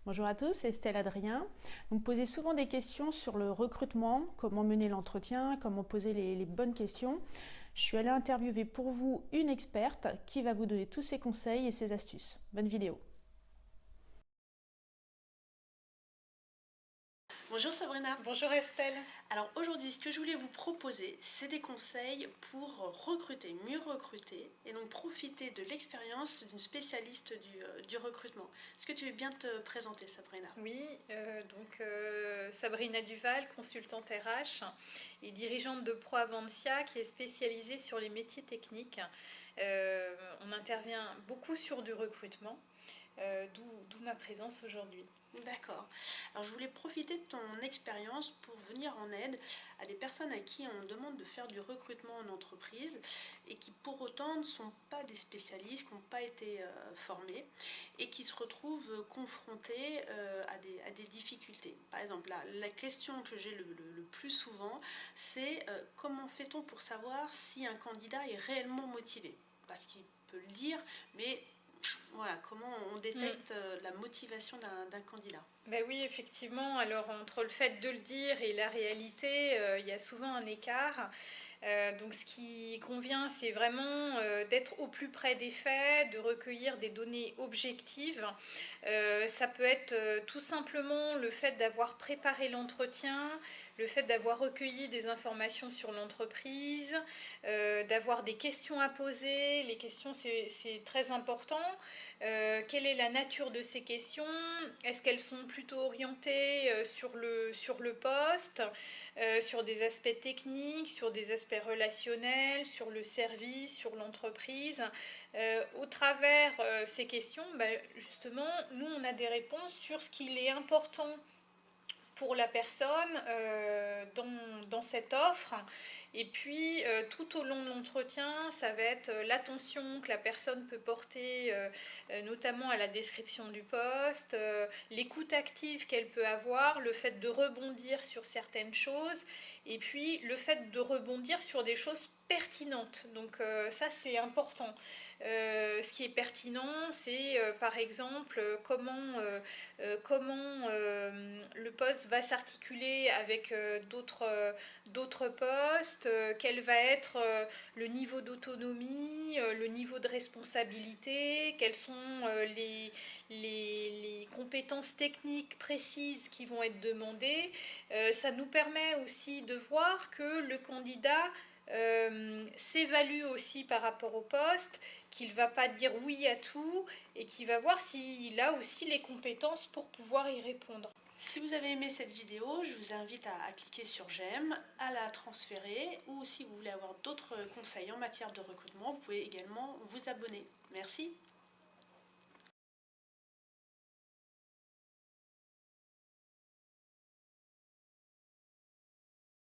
Bonjour à tous, c'est Estelle Adrien. Vous me posez souvent des questions sur le recrutement, comment mener l'entretien, comment poser les bonnes questions. Je suis allée interviewer pour vous une experte qui va vous donner tous ses conseils et ses astuces. Bonne vidéo. Bonjour Sabrina. Bonjour Estelle. Alors aujourd'hui, ce que je voulais vous proposer, c'est des conseils pour recruter, mieux recruter et donc profiter de l'expérience d'une spécialiste du recrutement. Est-ce que tu veux bien te présenter, Sabrina? Oui, Sabrina Duval, consultante RH et dirigeante de ProAvantia qui est spécialisée sur les métiers techniques. On intervient beaucoup sur du recrutement, d'où ma présence aujourd'hui. D'accord. Alors je voulais profiter de ton expérience pour venir en aide à des personnes à qui on demande de faire du recrutement en entreprise et qui pour autant ne sont pas des spécialistes, qui n'ont pas été formés et qui se retrouvent confrontés à des difficultés. Par exemple, la question que j'ai le plus souvent, c'est comment fait-on pour savoir si un candidat est réellement motivé? Parce qu'il peut le dire, mais voilà, comment on détecte la motivation d'un candidat? Ben oui, effectivement. Alors entre le fait de le dire et la réalité, il y a souvent un écart. Donc ce qui convient, c'est vraiment d'être au plus près des faits, de recueillir des données objectives. Ça peut être tout simplement le fait d'avoir préparé l'entretien, le fait d'avoir recueilli des informations sur l'entreprise, d'avoir des questions à poser. Les questions, c'est très important. Quelle est la nature de ces questions? Est-ce qu'elles sont plutôt orientées sur le poste, sur des aspects techniques, sur des aspects relationnels, sur le service, sur l'entreprise? Au travers ces questions, justement, nous, on a des réponses sur ce qu'il est important pour la personne dans cette offre. Et puis, tout au long de l'entretien, ça va être l'attention que la personne peut porter, notamment à la description du poste, l'écoute active qu'elle peut avoir, le fait de rebondir sur certaines choses, et puis le fait de rebondir sur des choses pertinentes. Donc ça, c'est important. Ce qui est pertinent, c'est par exemple comment le poste va s'articuler avec d'autres postes, quel va être le niveau d'autonomie, le niveau de responsabilité, quelles sont les compétences techniques précises qui vont être demandées. Ça nous permet aussi de voir que le candidat s'évalue aussi par rapport au poste, qu'il ne va pas dire oui à tout et qu'il va voir s'il a aussi les compétences pour pouvoir y répondre. Si vous avez aimé cette vidéo, je vous invite à cliquer sur j'aime, à la transférer ou si vous voulez avoir d'autres conseils en matière de recrutement, vous pouvez également vous abonner. Merci.